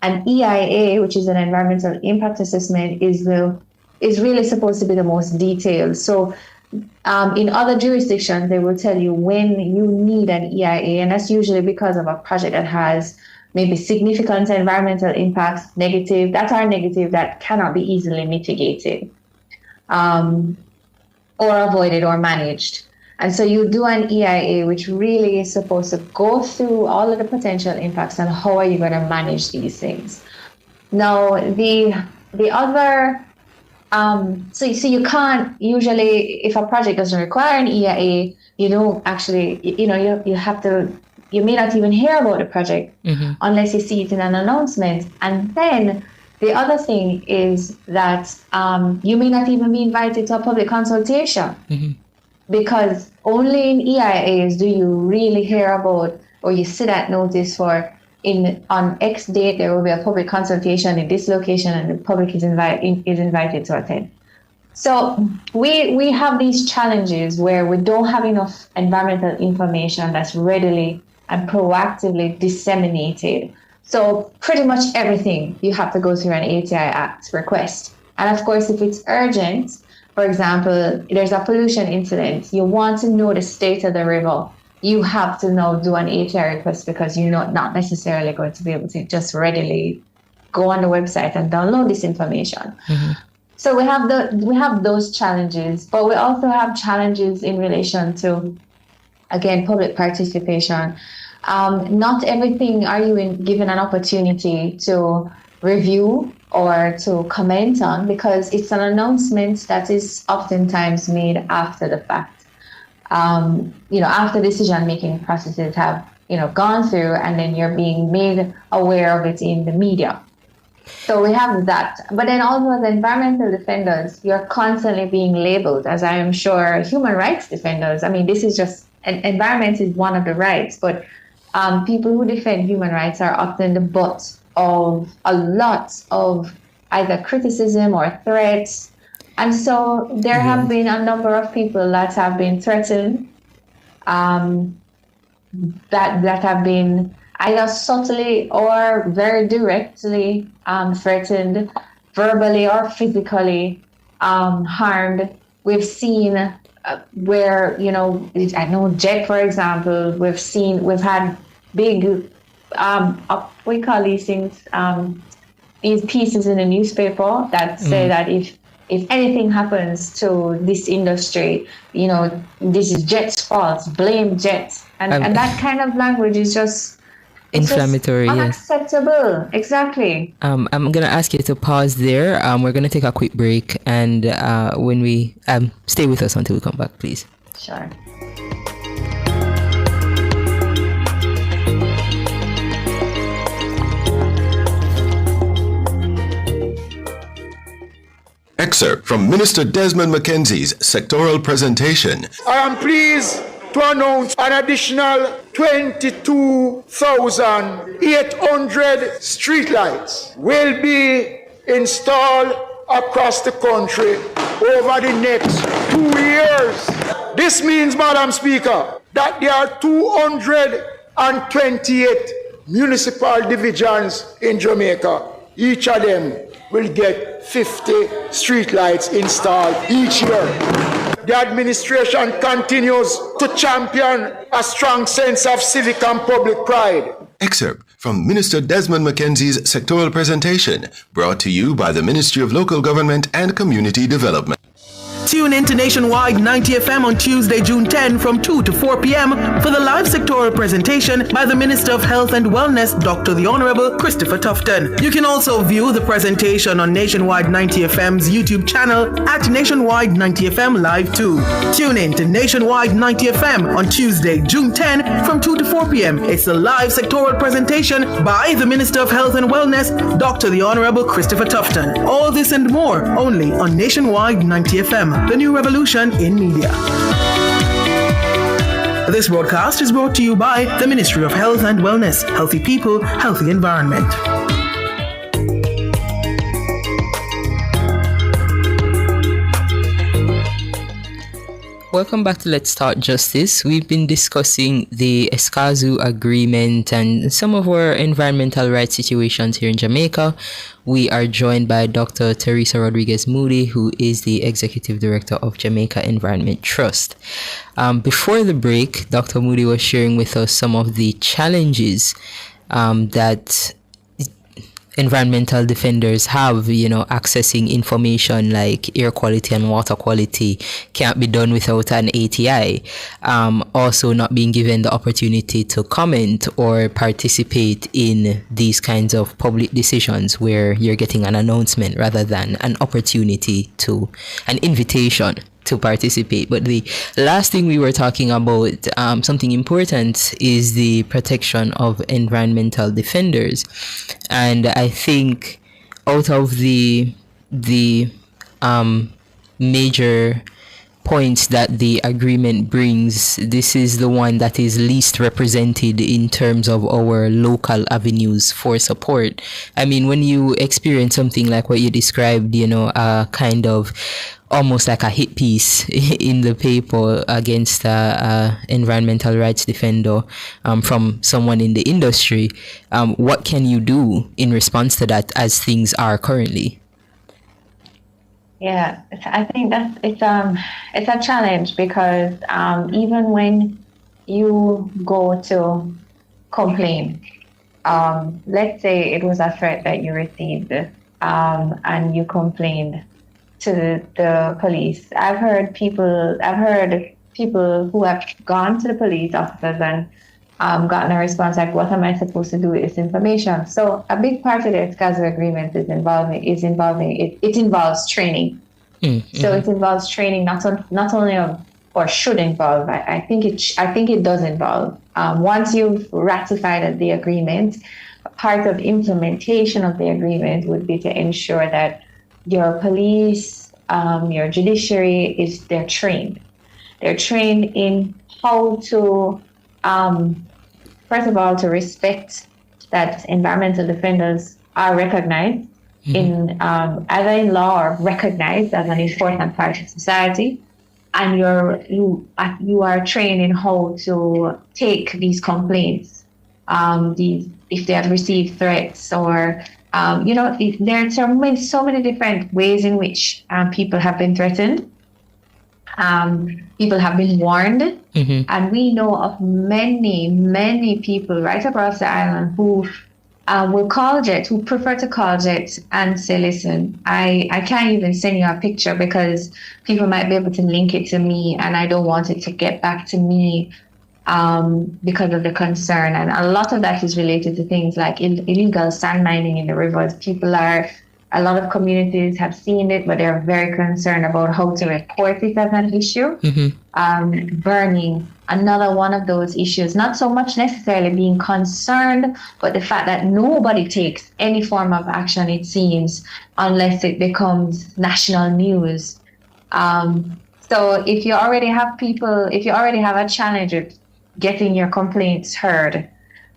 an EIA, which is an environmental impact assessment, is really supposed to be the most detailed. So in other jurisdictions, they will tell you when you need an EIA, and that's usually because of a project that has maybe significant environmental impacts, negative, that are negative, that cannot be easily mitigated or avoided or managed. And so you do an EIA, which really is supposed to go through all of the potential impacts and how are you going to manage these things. Now, the other, so you can't usually, if a project doesn't require an EIA, you don't actually, you have to, you may not even hear about the project unless you see it in an announcement. And then the other thing is that you may not even be invited to a public consultation because only in EIAs do you really hear about, or you see that notice for on X date, there will be a public consultation in this location and the public is invited to attend. So we have these challenges where we don't have enough environmental information that's readily and proactively disseminated. So pretty much everything you have to go through an ATI Act request. And of course, if it's urgent, for example, there's a pollution incident, you want to know the state of the river, you have to now do an ATI request because you're not necessarily going to be able to just readily go on the website and download this information. So we have those challenges, but we also have challenges in relation to, again, public participation. Not everything are you given an opportunity to review or to comment on because it's an announcement that is oftentimes made after the fact. After decision-making processes have, gone through, and then you're being made aware of it in the media. So we have that. But then also as environmental defenders, you're constantly being labeled, as I am sure human rights defenders. I mean, this is just, environment is one of the rights, but people who defend human rights are often the butt of a lot of either criticism or threats. And so there have been a number of people that have been threatened, that have been either subtly or very directly threatened, verbally or physically harmed. We've seen where, I know JET, for example, we've had big, we call these things, these pieces in the newspaper that say that if anything happens to this industry, this is JET's fault, blame JET. And that kind of language is just inflammatory, unacceptable. Yes. Exactly. I'm going to ask you to pause there. We're going to take a quick break, and when we stay with us until we come back, please. Sure. Excerpt from Minister Desmond McKenzie's sectoral presentation. I am pleased to announce an additional 22,800 streetlights will be installed across the country over the next 2 years. This means, Madam Speaker, that there are 228 municipal divisions in Jamaica. Each of them will get 50 streetlights installed each year. The administration continues to champion a strong sense of civic and public pride. Excerpt from Minister Desmond McKenzie's sectoral presentation, brought to you by the Ministry of Local Government and Community Development. Tune in to Nationwide 90 FM on Tuesday, June 10 from 2 to 4 p.m. for the live sectoral presentation by the Minister of Health and Wellness, Dr. the Honorable Christopher Tufton. You can also view the presentation on Nationwide 90 FM's YouTube channel at Nationwide 90 FM Live 2. Tune in to Nationwide 90 FM on Tuesday, June 10 from 2 to 4 p.m. It's a live sectoral presentation by the Minister of Health and Wellness, Dr. the Honorable Christopher Tufton. All this and more only on Nationwide 90 FM. The new revolution in media. This broadcast is brought to you by the Ministry of Health and Wellness. Healthy people, healthy environment. Welcome back to Let's Talk Justice. We've been discussing the Escazú Agreement and some of our environmental rights situations here in Jamaica. We are joined by Dr. Teresa Rodriguez Moody, who is the Executive Director of Jamaica Environment Trust. Before the break, Dr. Moody was sharing with us some of the challenges that environmental defenders have, accessing information like air quality and water quality can't be done without an ATI. Also not being given the opportunity to comment or participate in these kinds of public decisions where you're getting an announcement rather than an invitation to participate. But the last thing we were talking about, something important, is the protection of environmental defenders. And I think out of the major points that the agreement brings, this is the one that is least represented in terms of our local avenues for support. I mean, when you experience something like what you described, kind of almost like a hit piece in the paper against environmental rights defender from someone in the industry, what can you do in response to that as things are currently? Yeah, I think that it's a challenge because even when you go to complain, let's say it was a threat that you received and you complained to the police. I've heard people who have gone to the police officers and gotten a response like, what am I supposed to do with this information? So a big part of the Escazú agreement it involves training. Mm-hmm. So it involves training not only or should involve. I think it does involve. Once you've ratified the agreement, part of implementation of the agreement would be to ensure that your police, your judiciary they're trained. They're trained in how to, first of all, to respect that environmental defenders are recognized in either in law or recognized as an important part of society, and you are trained in how to take these complaints, if they have received threats or. There are so many different ways in which people have been threatened. People have been warned. Mm-hmm. And we know of many people right across the island who will call Jet, who prefer to call Jet and say, listen, I can't even send you a picture because people might be able to link it to me and I don't want it to get back to me. Because of the concern, and a lot of that is related to things like illegal sand mining in the rivers. A lot of communities have seen it, but they're very concerned about how to report it as an issue. Mm-hmm. Burning, another one of those issues, not so much necessarily being concerned, but the fact that nobody takes any form of action, it seems, unless it becomes national news. So if you already have a challenge with getting your complaints heard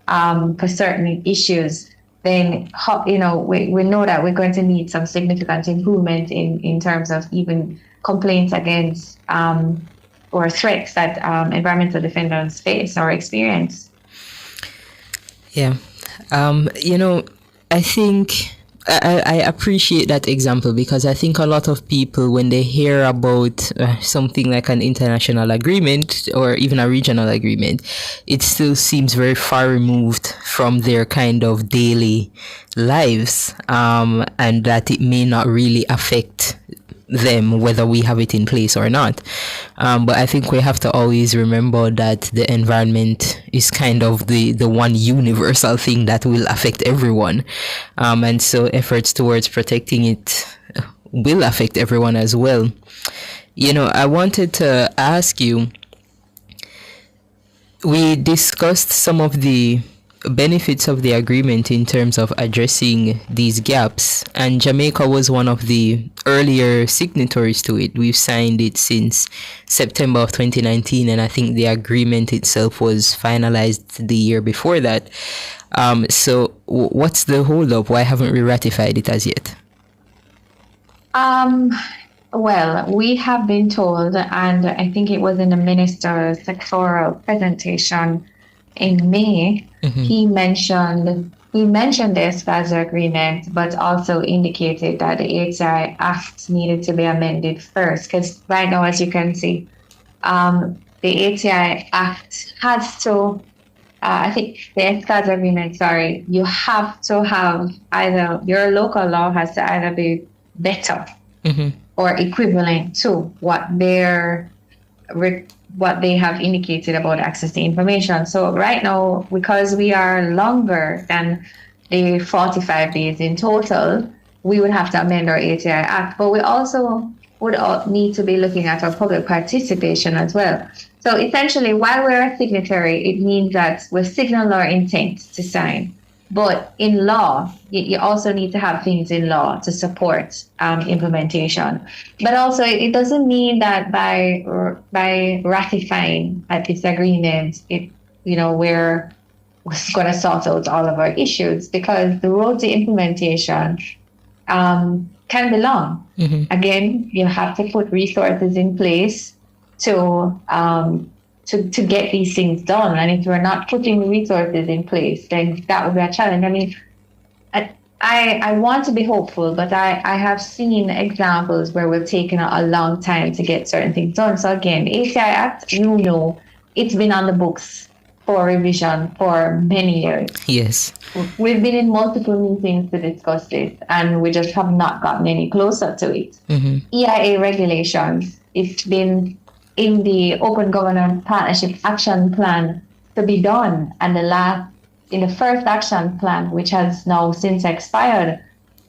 for certain issues, then we know that we're going to need some significant improvement in terms of even complaints against or threats that environmental defenders face or experience. Yeah, I think I appreciate that example because I think a lot of people, when they hear about something like an international agreement or even a regional agreement, it still seems very far removed from their kind of daily lives, and that it may not really affect them whether we have it in place or not. But I think we have to always remember that the environment is kind of the one universal thing that will affect everyone. And so efforts towards protecting it will affect everyone as well. I wanted to ask you, we discussed some of the benefits of the agreement in terms of addressing these gaps, and Jamaica was one of the earlier signatories to it. We've signed it since September of 2019, and I think the agreement itself was finalized the year before that. So what's the hold up? Why haven't we ratified it as yet? Well, we have been told, and I think it was in the minister's sectoral presentation in May, he mentioned the Escazú agreement, but also indicated that the ATI Act needed to be amended first. Because right now, as you can see, the ATI Act has to, I think the Escazú agreement, sorry, you have to have either, your local law has to either be better or equivalent to what they have indicated about access to information. So right now, because we are longer than the 45 days in total, we would have to amend our ATI Act. But we also would need to be looking at our public participation as well. So essentially, while we're a signatory, it means that we signal our intent to sign. But in law, you also need to have things in law to support implementation. But also, it doesn't mean that by ratifying this agreement, we're going to sort out all of our issues, because the road to implementation can be long. Again, you have to put resources in place to get these things done. And if we're not putting the resources in place, then that would be a challenge. I mean, I want to be hopeful, but I have seen examples where we've taken a long time to get certain things done. So again, the ATI Act, it's been on the books for revision for many years. Yes. We've been in multiple meetings to discuss this, and we just have not gotten any closer to it. EIA regulations, it's been in the Open Governance Partnership Action Plan to be done. And in the first action plan, which has now since expired,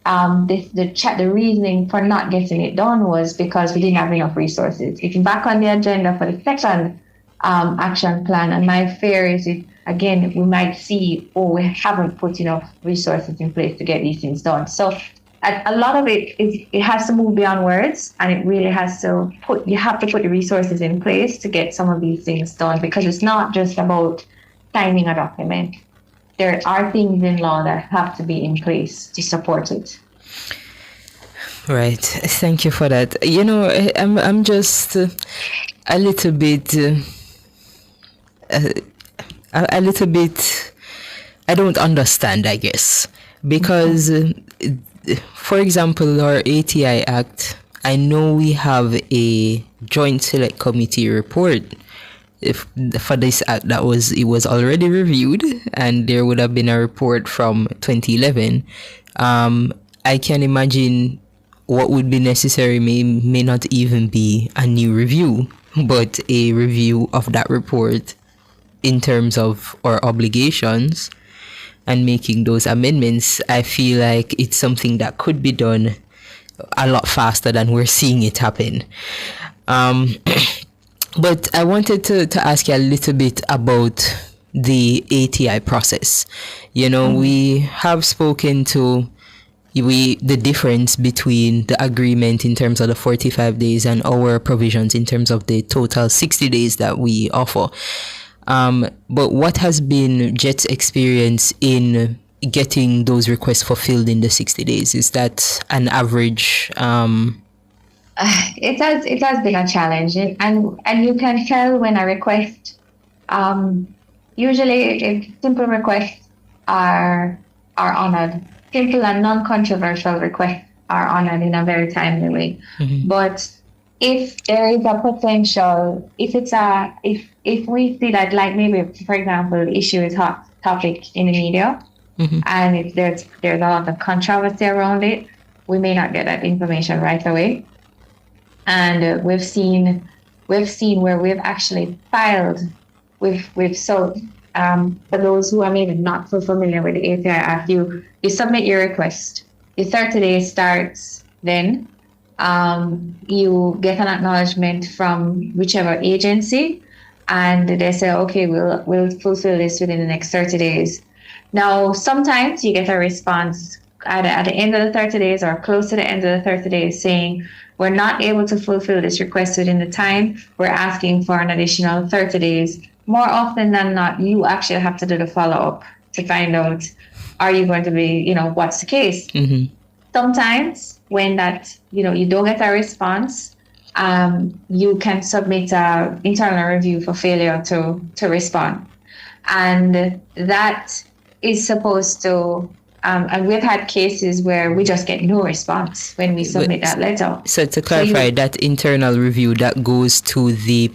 the reasoning for not getting it done was because we didn't have enough resources. It's back on the agenda for the second action plan. And my fear is, again, we might see, we haven't put enough resources in place to get these things done. So a lot of it has to move beyond words, and it really has to you have to put the resources in place to get some of these things done, because it's not just about signing a document. There are things in law that have to be in place to support it. Right. Thank you for that. I'm just a little bit, I don't understand, I guess, because for example, our ATI Act, I know we have a Joint Select Committee report for this act it was already reviewed, and there would have been a report from 2011. I can imagine what would be necessary may not even be a new review, but a review of that report in terms of our obligations and making those amendments. I feel like it's something that could be done a lot faster than we're seeing it happen. But I wanted to ask you a little bit about the ATI process. We have spoken to the difference between the agreement in terms of the 45 days and our provisions in terms of the total 60 days that we offer. But what has been JET's experience in getting those requests fulfilled in the 60 days? Is that an average? It has been a challenge, and you can tell when a request, usually simple requests are honored. Simple and non-controversial requests are honored in a very timely way. But if there is a potential, if we see that, like maybe, for example, the issue is hot topic in the media, and if there's a lot of controversy around it, we may not get that information right away. And we've seen where we've actually filed for those who are maybe not so familiar with the ATI Act, you submit your request. The 30 days starts then. You get an acknowledgement from whichever agency, and they say, okay, we'll fulfill this within the next 30 days. Now, sometimes you get a response either at the end of the 30 days or close to the end of the 30 days saying, we're not able to fulfill this request within the time. We're asking for an additional 30 days. More often than not, you actually have to do the follow-up to find out, are you going to be, what's the case? sometimes when that, you don't get a response, you can submit an internal review for failure to respond. And that is supposed to, and we've had cases where we just get no response when we submit that letter. So to clarify, that internal review, that goes to the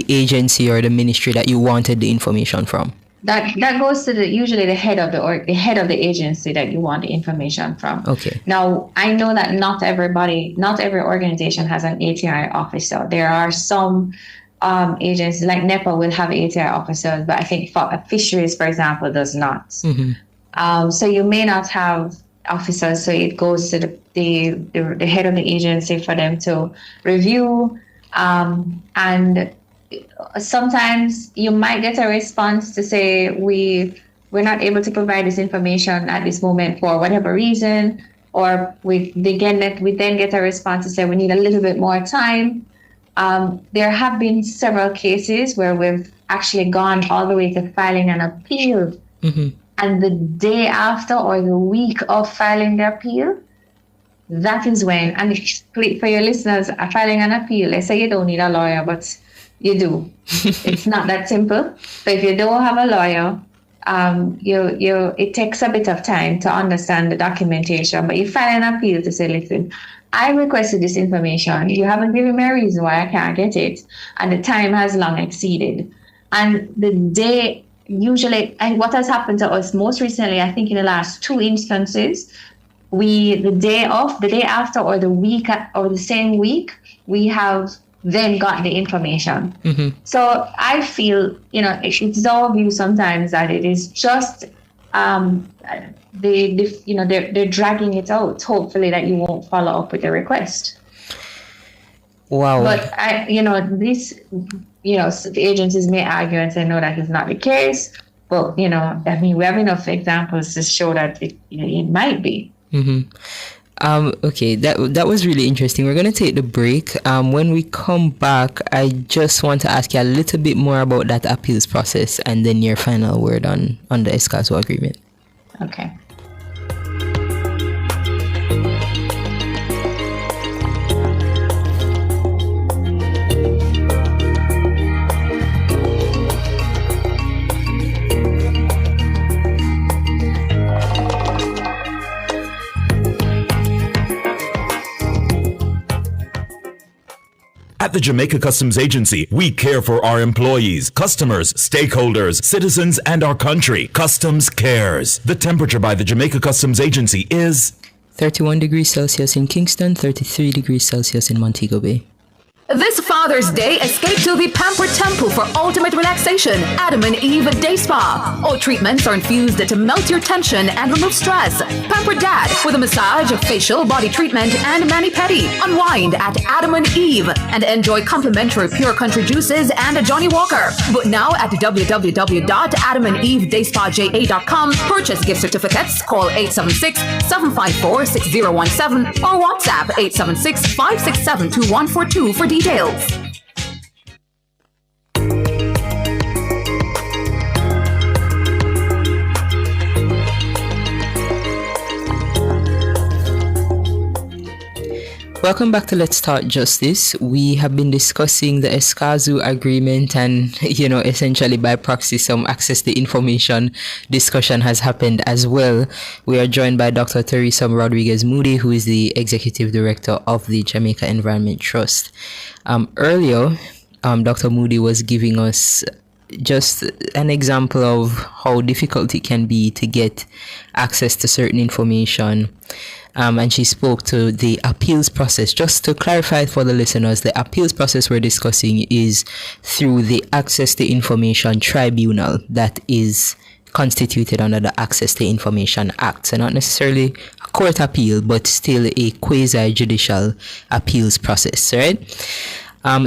agency or the ministry that you wanted the information from? That goes to usually the head of the agency that you want the information from. Okay. Now, I know that not every organization has an ATI officer. There are some agencies like NEPA will have ATI officers, but I think fisheries, for example, does not. Mm-hmm. So you may not have officers, so it goes to the head of the agency for them to review. And sometimes you might get a response to say we're not able to provide this information at this moment for whatever reason, or we then get a response to say we need a little bit more time. There have been several cases where we've actually gone all the way to filing an appeal. Mm-hmm. And the day after or the week of filing the appeal, that is when, and for your listeners, filing an appeal, let's say you don't need a lawyer, but you do. It's not that simple. So if you don't have a lawyer, it takes a bit of time to understand the documentation, but you file an appeal to say, listen, I requested this information. You haven't given me a reason why I can't get it. And the time has long exceeded. And the day, usually, and what has happened to us most recently, I think in the last 2 instances, the day after or the week or the same week, we have then got the information. Mm-hmm. So I feel, it's our view sometimes that it is just they're dragging it out, hopefully that you won't follow up with the request. Wow. But the agencies may argue and say, no, that is not the case. But, we have enough examples to show that it might be. Mm-hmm. Okay, that was really interesting. We're going to take the break. When we come back, I just want to ask you a little bit more about that appeals process and then your final word on the Escazú agreement. Okay. At the Jamaica Customs Agency, we care for our employees, customers, stakeholders, citizens, and our country. Customs cares. The temperature by the Jamaica Customs Agency is 31 degrees Celsius in Kingston, 33 degrees Celsius in Montego Bay. This Father's Day, escape to the Pamper Temple for ultimate relaxation. Adam and Eve Day Spa. All treatments are infused to melt your tension and remove stress. Pamper Dad with a massage, facial, body treatment, and mani-pedi. Unwind at Adam and Eve and enjoy complimentary Pure Country juices and a Johnny Walker. But now at www.adamandevedayspaja.com. Purchase gift certificates. Call 876-754-6017 or WhatsApp 876-567-2142 for details. Welcome back to Let's Talk Justice. We have been discussing the Escazú agreement and, essentially by proxy, some access to information discussion has happened as well. We are joined by Dr. Teresa Rodriguez Moody, who is the Executive Director of the Jamaica Environment Trust. Earlier, Dr. Moody was giving us just an example of how difficult it can be to get access to certain information. And she spoke to the appeals process. Just to clarify for the listeners, the appeals process we're discussing is through the Access to Information Tribunal that is constituted under the Access to Information Act. So not necessarily a court appeal, but still a quasi-judicial appeals process, right?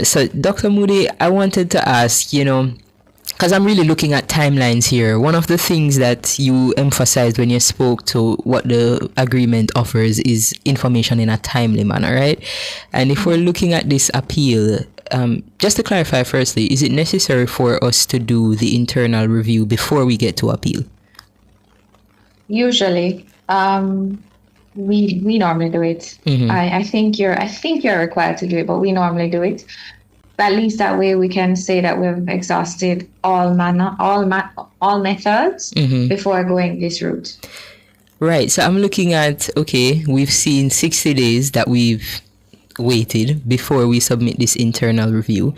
So Dr. Moody, I wanted to ask, because I'm really looking at timelines here. One of the things that you emphasized when you spoke to what the agreement offers is information in a timely manner, right? And if we're looking at this appeal, just to clarify firstly, is it necessary for us to do the internal review before we get to appeal? Usually. we normally do it. I think you're required to do it, but we normally do it. At least that way we can say that we've exhausted all methods before going this route. Right. So I'm looking at, okay, we've seen 60 days that we've waited before we submit this internal review.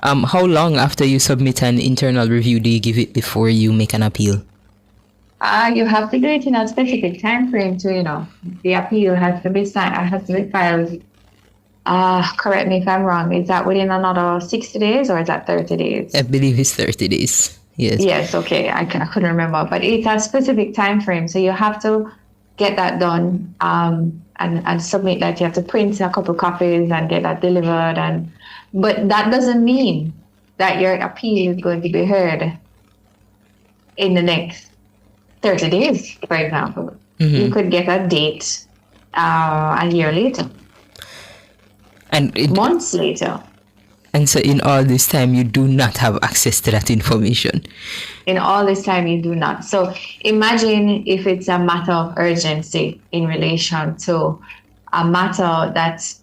How long after you submit an internal review do you give it before you make an appeal? You have to do it in a specific time frame to, the appeal has to be filed. Correct me if I'm wrong. Is that within another 60 days or is that 30 days? I believe it's 30 days. Yes. Yes. Okay. I couldn't remember, but it's a specific time frame. So you have to get that done and submit that. You have to print a couple copies and get that delivered. But that doesn't mean that your appeal is going to be heard in the next 30 days, for example. You could get a date a year later. And months later. And so in all this time, you do not have access to that information. In all this time, you do not. So imagine if it's a matter of urgency in relation to a matter that,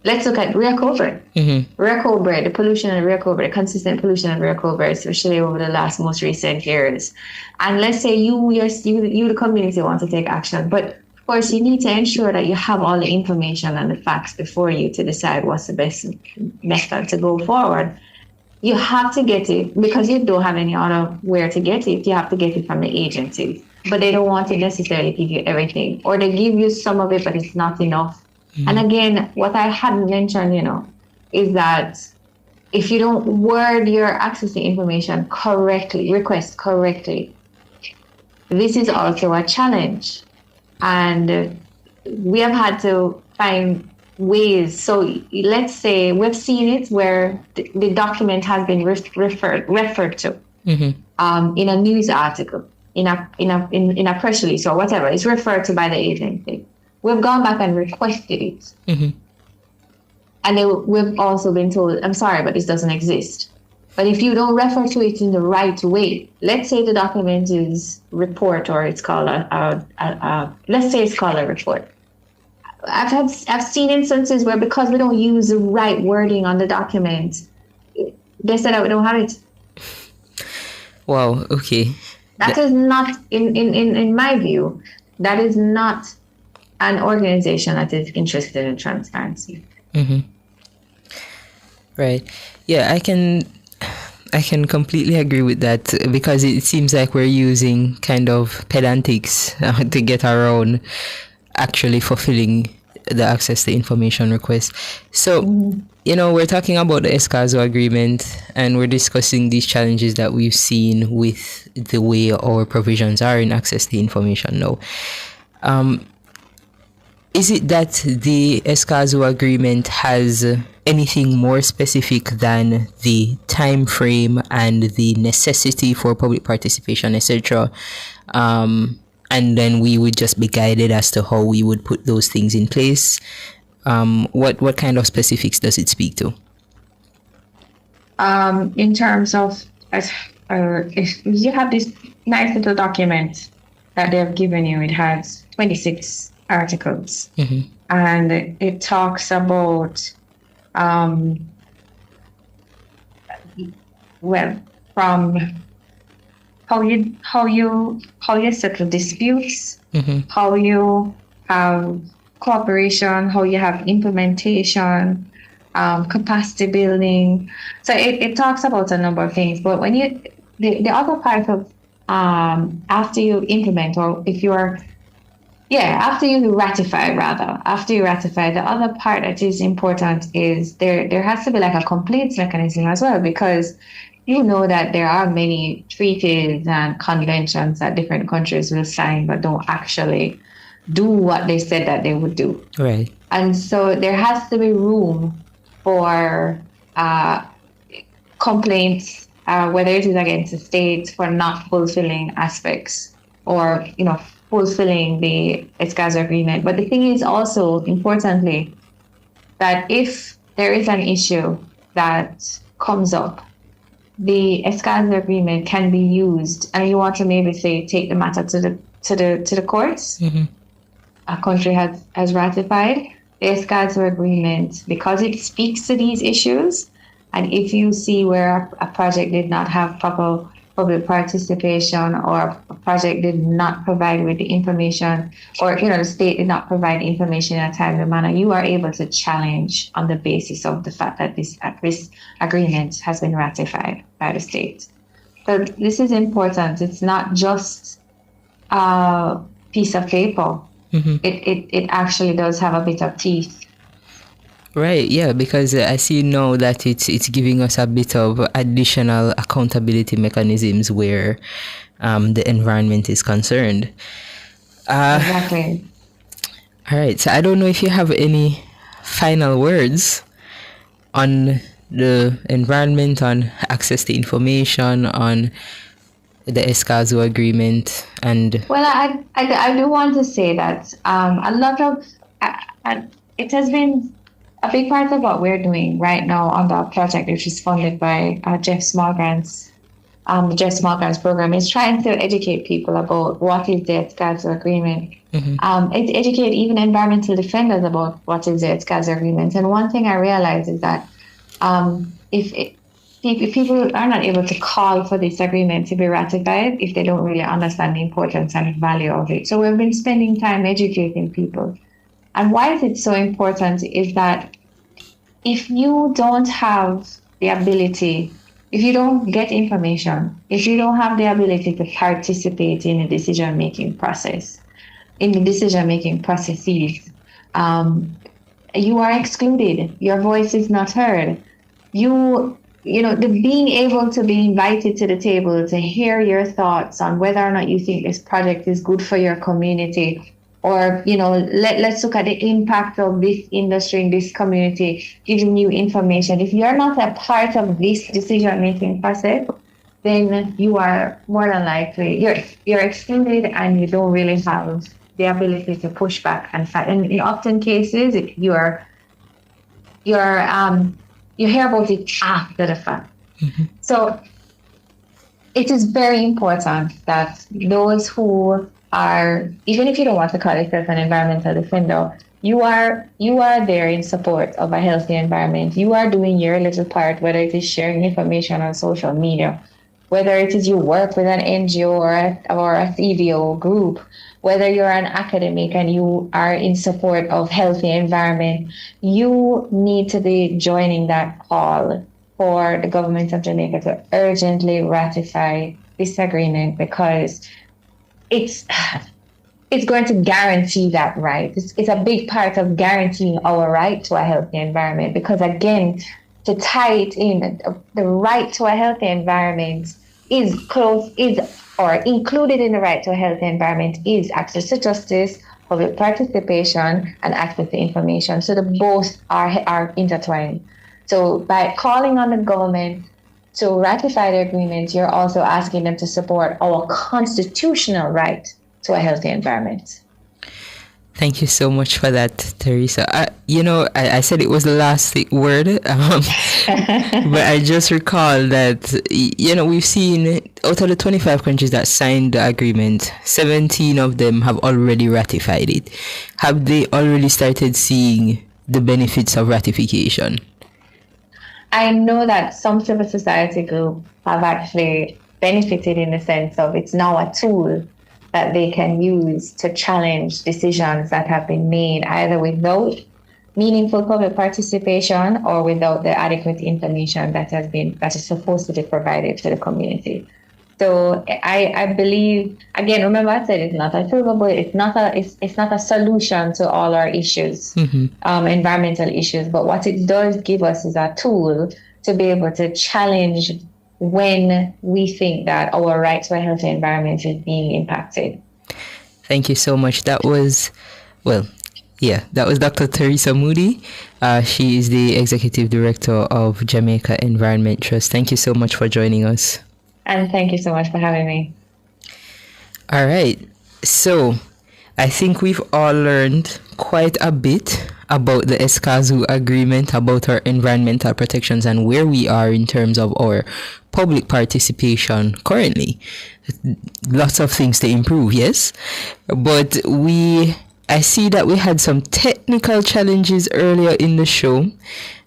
let's look at Rio Cobra. Rio Cobra, the pollution in Rio Cobra, consistent pollution in Rio Cobra, especially over the most recent years. And let's say you, the community, want to take action, but of course, you need to ensure that you have all the information and the facts before you to decide what's the best method to go forward. You have to get it because you don't have any other where to get it. You have to get it from the agencies, but they don't want to necessarily give you everything, or they give you some of it, but it's not enough. And again, what I hadn't mentioned, is that if you don't word your access to information correctly, request correctly, this is also a challenge. And we have had to find ways. So let's say we've seen it where the document has been referred to in a news article, in a press release or whatever. It's referred to by the agency. We've gone back and requested it. And we've also been told, I'm sorry, but this doesn't exist. But if you don't refer to it in the right way, let's say the document is report, or it's called let's say it's called a report. I've seen instances where because we don't use the right wording on the document, they said that we don't have it. Wow. Okay. That is not, in my view, that is not an organization that is interested in transparency. Right. Yeah, I can completely agree with that, because it seems like we're using kind of pedantics to get around actually fulfilling the access to information request. So, we're talking about the Escazú agreement and we're discussing these challenges that we've seen with the way our provisions are in access to information now. Is it that the Escazú agreement has anything more specific than the time frame and the necessity for public participation, etc.? And then we would just be guided as to how we would put those things in place. What kind of specifics does it speak to? In terms of, if you have this nice little document that they've given you, it has 26 articles, and it talks about from how you settle disputes, how you have cooperation, how you have implementation, capacity building. So it talks about a number of things. But when the other part of after you implement, or if you are after you ratify, the other part that is important is there has to be like a complaints mechanism as well, because you know that there are many treaties and conventions that different countries will sign but don't actually do what they said that they would do. Right. And so there has to be room for complaints, whether it is against the state for not fulfilling aspects or, fulfilling the Escazú agreement. But the thing is also, importantly, that if there is an issue that comes up, the Escazú agreement can be used, and you want to maybe say take the matter to the courts. a country has ratified the Escazú Agreement, because it speaks to these issues. And if you see where a project did not have proper public participation, or a project did not provide with the information, or the state did not provide information in a timely manner, you are able to challenge on the basis of the fact that this agreement has been ratified by the state. So this is important. It's not just a piece of paper. Mm-hmm. It actually does have a bit of teeth. Right, yeah, because I see now that it's giving us a bit of additional accountability mechanisms where the environment is concerned. Exactly. All right, so I don't know if you have any final words on the environment, on access to information, on the Escazú Agreement, and... Well, I do want to say that a lot of... it has been a big part of what we're doing right now on the project, which is funded by Jeff Small Grants, the Jeff Small Grants program, is trying to educate people about what is the Escazú Agreement. Mm-hmm. Educate even environmental defenders about what is the Escazú Agreement. And one thing I realized is that if people are not able to call for this agreement to be ratified, if they don't really understand the importance and value of it. So we've been spending time educating people. And why is it so important is that if you don't have the ability, if you don't get information, if you don't have the ability to participate in the decision-making process, in the decision-making processes, you are excluded. Your voice is not heard. The being able to be invited to the table to hear your thoughts on whether or not you think this project is good for your community, or, let's look at the impact of this industry in this community, giving you information. If you're not a part of this decision-making process, then you are more than likely, you're excluded, and you don't really have the ability to push back and fight. And in often cases, you hear about it after the fact. Mm-hmm. So it is very important that those who are, even if you don't want to call yourself an environmental defender, you are there in support of a healthy environment. You are doing your little part, whether it is sharing information on social media, whether it is you work with an NGO or a CVO group, whether you're an academic and you are in support of healthy environment, you need to be joining that call for the government of Jamaica to urgently ratify this agreement, because it's going to guarantee that right. It's a big part of guaranteeing our right to a healthy environment, because again, to tie it in, the right to a healthy environment or included in the right to a healthy environment is access to justice, public participation, and access to information. So the both are intertwined. So by calling on the government to ratify the agreement, you're also asking them to support our constitutional right to a healthy environment. Thank you so much for that, Teresa. I said it was the last word, but I just recall that, we've seen out of the 25 countries that signed the agreement, 17 of them have already ratified it. Have they already started seeing the benefits of ratification? I know that some civil society groups have actually benefited in the sense of it's now a tool that they can use to challenge decisions that have been made either without meaningful public participation or without the adequate information that is supposed to be provided to the community. So I believe, again, remember I said it's not a silver bullet, it's not a solution to all our issues, environmental issues, but what it does give us is a tool to be able to challenge when we think that our right to a healthy environment is being impacted. Thank you so much. That was Dr. Teresa Moody. She is the Executive Director of Jamaica Environment Trust. Thank you so much for joining us. And thank you so much for having me. All right. So I think we've all learned quite a bit about the Escazú Agreement, about our environmental protections and where we are in terms of our public participation currently. Lots of things to improve, yes? But we I see that we had some technical challenges earlier in the show,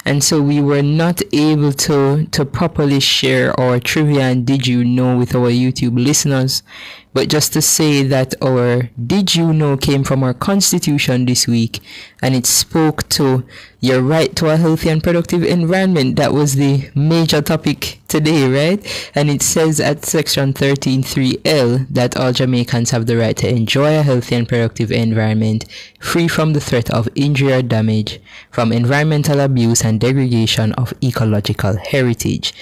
and so we were not able to properly share our trivia and did you know with our YouTube listeners. But just to say that our did you know came from our constitution this week, and it spoke to your right to a healthy and productive environment. That was the major topic today, right? And it says at section 13.3L that all Jamaicans have the right to enjoy a healthy and productive environment free from the threat of injury or damage from environmental abuse and degradation of ecological heritage.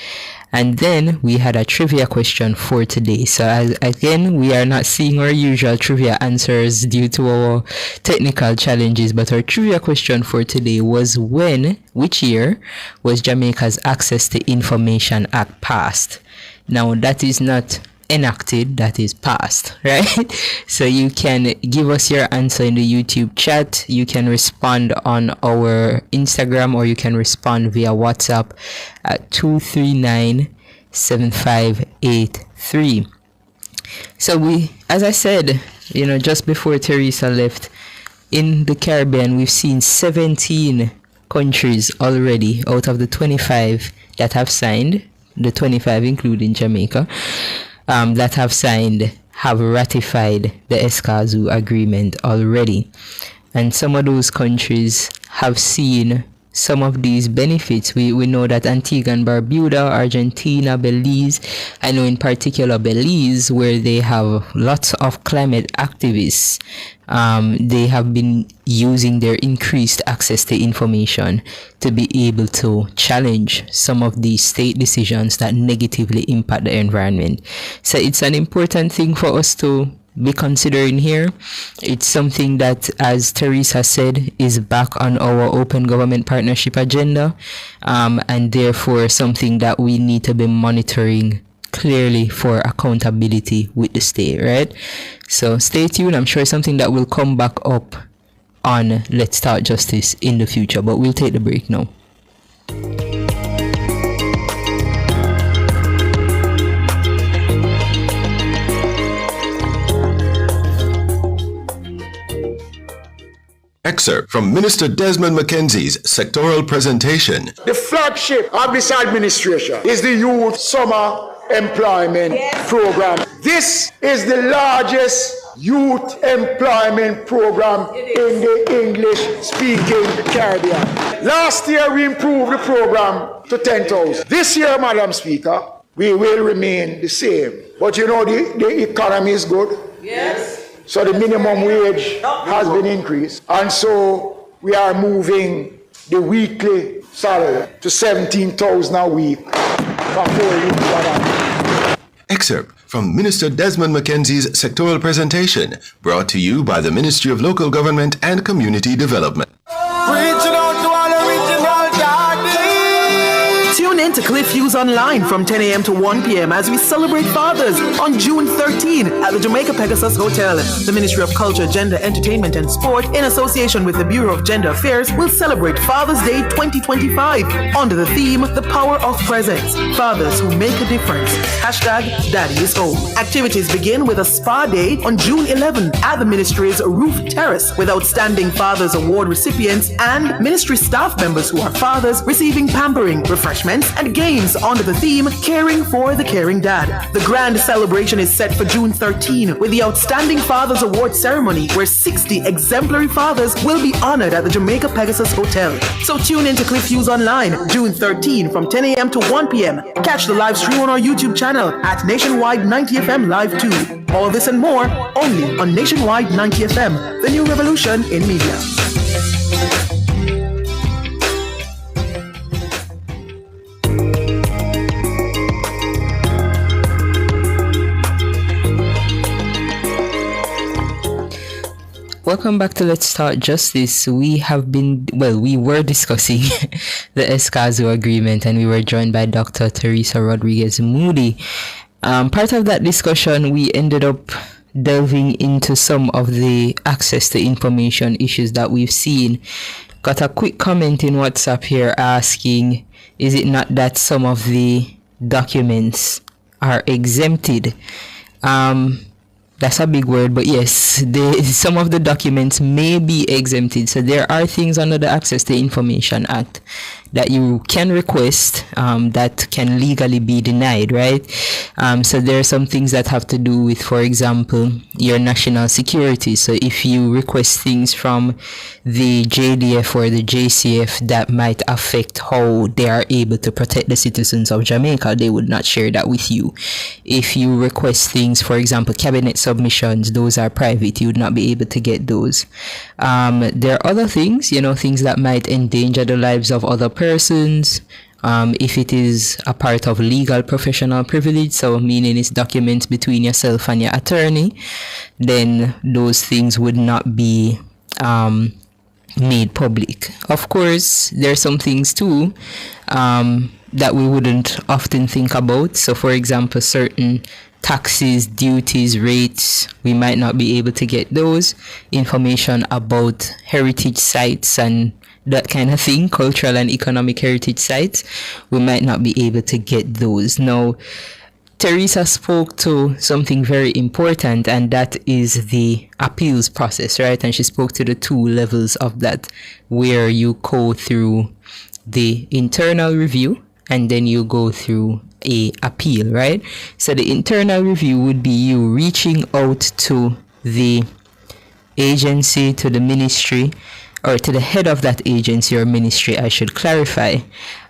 And then we had a trivia question for today. So again, we are not seeing our usual trivia answers due to our technical challenges, but our trivia question for today was which year was Jamaica's Access to Information Act passed? Now that is not enacted, that is passed, right? So you can give us your answer in the YouTube chat, you can respond on our Instagram, or you can respond via WhatsApp at 239-7583. So we, as I said, just before Teresa left, in the Caribbean we've seen 17 countries already out of the 25 that have signed, the 25 including Jamaica, that have signed, have ratified the Escazú agreement already. And some of those countries have seen some of these benefits. We know that Antigua and Barbuda, Argentina, Belize, I know in particular Belize, where they have lots of climate activists, they have been using their increased access to information to be able to challenge some of these state decisions that negatively impact the environment. So it's an important thing for us to be considering here. It's something that, as Teresa said, is back on our open government partnership agenda, and therefore something that we need to be monitoring clearly for accountability with the state, right? So stay tuned. I'm sure it's something that will come back up on Let's Start Justice in the future, but we'll take the break now. Excerpt from Minister Desmond Mackenzie's sectoral presentation. The flagship of this administration is the Youth Summer Employment Program. This is the largest youth employment program in the English-speaking Caribbean. Last year, we improved the program to 10,000. This year, Madam Speaker, we will remain the same. But the economy is good. Yes. So the minimum wage has been increased. And so we are moving the weekly salary to 17,000 a week for 4 weeks. Excerpt from Minister Desmond Mackenzie's sectoral presentation, brought to you by the Ministry of Local Government and Community Development. Tune in to Cliff Hughes Online from 10 a.m. to 1 p.m. as we celebrate Fathers on June 13 at the Jamaica Pegasus Hotel. The Ministry of Culture, Gender, Entertainment and Sport, in association with the Bureau of Gender Affairs, will celebrate Father's Day 2025 under the theme, The Power of Presence. Fathers who make a difference. Hashtag Daddy is Home. Activities begin with a spa day on June 11 at the Ministry's Roof Terrace with Outstanding Fathers Award recipients and Ministry staff members who are fathers receiving pampering, refreshments, and games under the theme Caring for the Caring Dad. The grand celebration is set for June 13 with the Outstanding Fathers Award ceremony where 60 exemplary fathers will be honored at the Jamaica Pegasus Hotel. So tune in to Cliff Hughes Online June 13 from 10 a.m. to 1 p.m. Catch the live stream on our YouTube channel at Nationwide 90 FM Live 2. All this and more only on Nationwide 90 FM, the new revolution in media. Welcome back to Let's Start Justice. We were discussing the Escazú agreement and we were joined by Dr. Teresa Rodriguez Moody. Part of that discussion, we ended up delving into some of the access to information issues that we've seen. Got a quick comment in WhatsApp here asking, is it not that some of the documents are exempted? that's a big word, but yes, some of the documents may be exempted. So there are things under the Access to Information Act that you can request that can legally be denied, right? So there are some things that have to do with, for example, your national security. So if you request things from the JDF or the JCF that might affect how they are able to protect the citizens of Jamaica, they would not share that with you. If you request things, for example, cabinet submissions, those are private. You would not be able to get those. There are other things, things that might endanger the lives of other persons. If it is a part of legal professional privilege, so meaning it's documents between yourself and your attorney, then those things would not be made public. Of course, there are some things too that we wouldn't often think about. So for example, certain taxes, duties, rates, we might not be able to get those. Information about heritage sites and that kind of thing, cultural and economic heritage sites, we might not be able to get those. Now, Teresa spoke to something very important, and that is the appeals process, right? And she spoke to the two levels of that, where you go through the internal review and then you go through a appeal, right? So the internal review would be you reaching out to the agency, to the ministry, or to the head of that agency or ministry, I should clarify.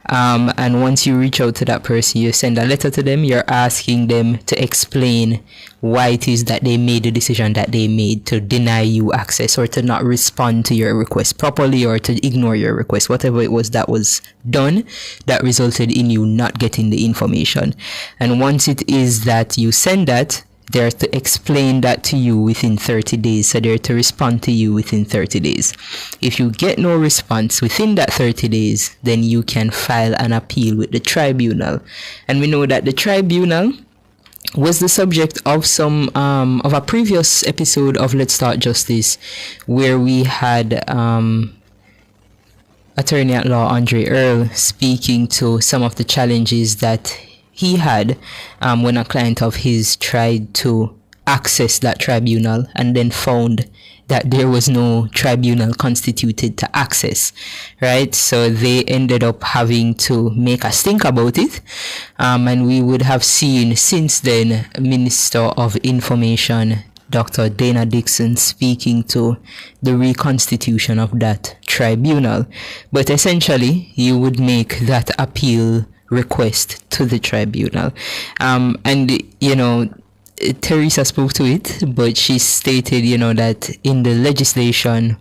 And once you reach out to that person, you send a letter to them, you're asking them to explain why it is that they made the decision that they made to deny you access or to not respond to your request properly or to ignore your request, whatever it was that was done that resulted in you not getting the information. And once it is that you send that, they're to explain that to you within 30 days. So they're to respond to you within 30 days. If you get no response within that 30 days, then you can file an appeal with the tribunal. And we know that the tribunal was the subject of some of a previous episode of Let's Start Justice, where we had attorney at law Andre Earl speaking to some of the challenges that he had when a client of his tried to access that tribunal and then found that there was no tribunal constituted to access, right? So they ended up having to make us think about it. And we would have seen since then Minister of Information, Dr. Dana Dixon, speaking to the reconstitution of that tribunal. But essentially, you would make that appeal request to the tribunal. Teresa spoke to it, but she stated, that in the legislation,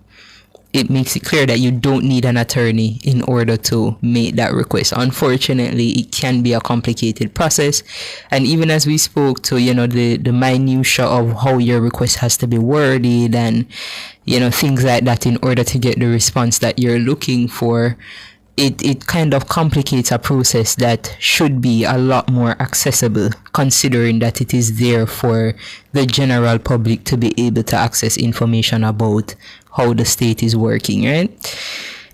it makes it clear that you don't need an attorney in order to make that request. Unfortunately, it can be a complicated process. And even as we spoke to, the minutia of how your request has to be worded and, things like that in order to get the response that you're looking for, it kind of complicates a process that should be a lot more accessible, considering that it is there for the general public to be able to access information about how the state is working, right?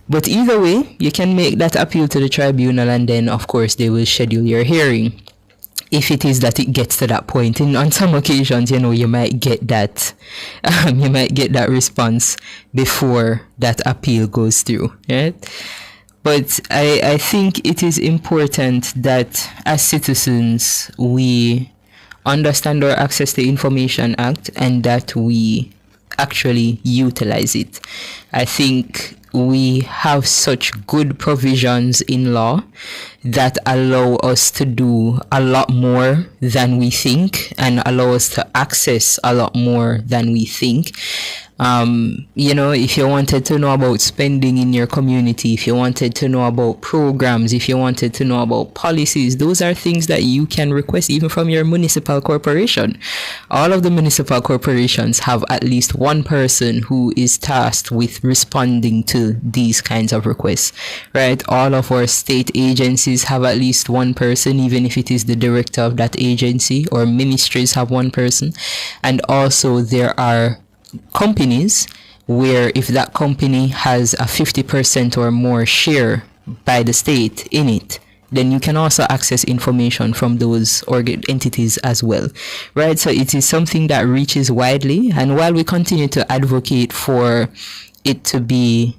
But either way, you can make that appeal to the tribunal, and then of course they will schedule your hearing. If it is that it gets to that point, and on some occasions, you might get that, response before that appeal goes through, right? But I think it is important that as citizens, we understand our Access to Information Act and that we actually utilize it. I think we have such good provisions in law that allow us to do a lot more than we think and allow us to access a lot more than we think. If you wanted to know about spending in your community, if you wanted to know about programs, if you wanted to know about policies, those are things that you can request even from your municipal corporation. All of the municipal corporations have at least one person who is tasked with responding to these kinds of requests, right? All of our state agencies have at least one person, even if it is the director of that agency, or ministries have one person. And also there are companies where if that company has a 50% or more share by the state in it, then you can also access information from those entities as well, right? So it is something that reaches widely, and while we continue to advocate for it to be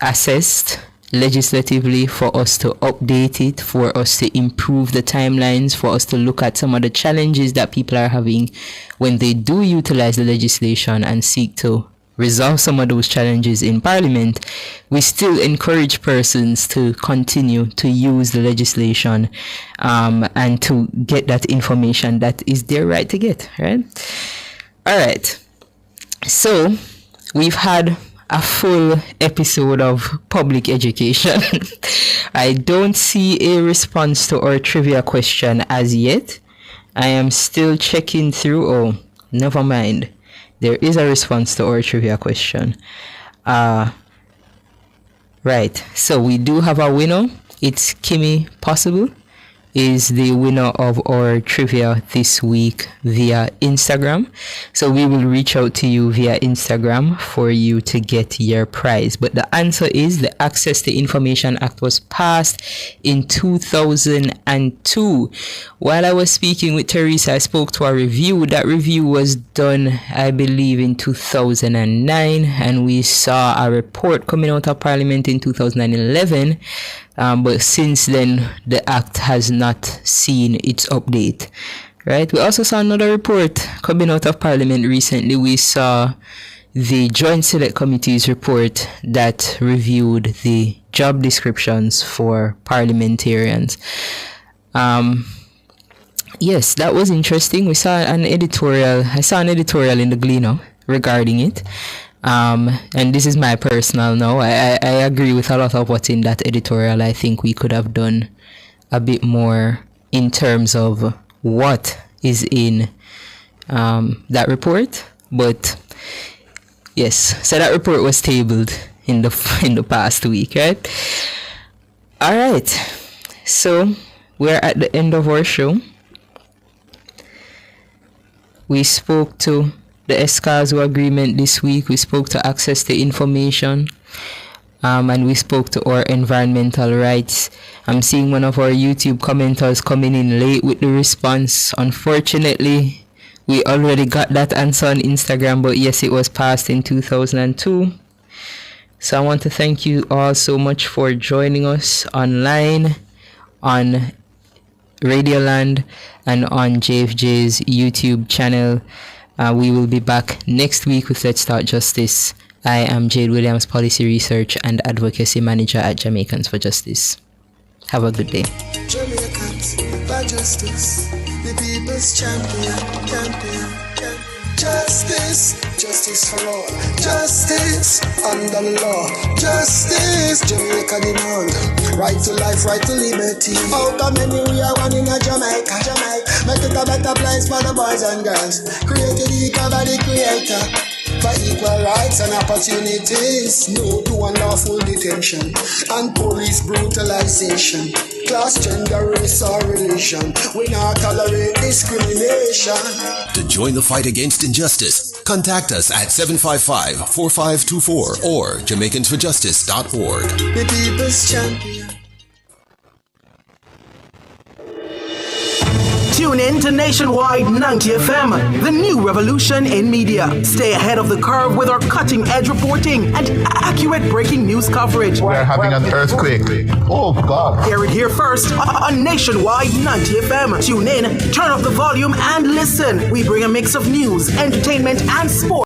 assessed legislatively, for us to update it, for us to improve the timelines, for us to look at some of the challenges that people are having when they do utilize the legislation and seek to resolve some of those challenges in Parliament, we still encourage persons to continue to use the legislation and to get that information that is their right to get, right? All right. So we've had a full episode of public education. I don't see a response to our trivia question as yet. I am still checking through. Oh, never mind. There is a response to our trivia question. Right. So we do have a winner. It's Kimmy Possible is the winner of our trivia this week via Instagram. So we will reach out to you via Instagram for you to get your prize. But the answer is the Access to Information Act was passed in 2002. While I was speaking with Teresa, I spoke to a review. That review was done, I believe, in 2009, and we saw a report coming out of Parliament in 2011. But since then, the Act has not seen its update, right? We also saw another report coming out of Parliament recently. We saw the Joint Select Committee's report that reviewed the job descriptions for parliamentarians. Yes, that was interesting. We saw an editorial. I saw an editorial in the Gleaner regarding it. And this is my personal now. I agree with a lot of what's in that editorial. I think we could have done a bit more in terms of what is in that report. But yes, so that report was tabled in the past week, right? All right. So we're at the end of our show. We spoke to the Escazú agreement this week. We spoke to access to information, and we spoke to our environmental rights. I'm seeing one of our YouTube commenters coming in late with the response. Unfortunately, we already got that answer on Instagram, but yes, it was passed in 2002. So I want to thank you all so much for joining us online, on Radioland, and on JFJ's YouTube channel. We will be back next week with Let's Start Justice. I am Jade Williams, Policy Research and Advocacy Manager at Jamaicans for Justice. Have a good day. Jamaicans for Justice, the people's champion. Justice, justice for all. Justice under the law. Justice, Jamaica demand. Right to life, right to liberty. Out of many we are one in a Jamaica. Make it a better place for the boys and girls. Created equal by the creator. For equal rights and opportunities. No to unlawful detention and police brutalization. Class, gender, race or religion. We not tolerate discrimination. To join the fight against injustice, contact us at 755-4524 or Jamaicans4Justice.org. The people's champion. Tune in to Nationwide 90 FM, the new revolution in media. Stay ahead of the curve with our cutting-edge reporting and accurate breaking news coverage. We're having an earthquake. Oh, God. Hear it here first on Nationwide 90 FM. Tune in, turn up the volume, and listen. We bring a mix of news, entertainment, and sports.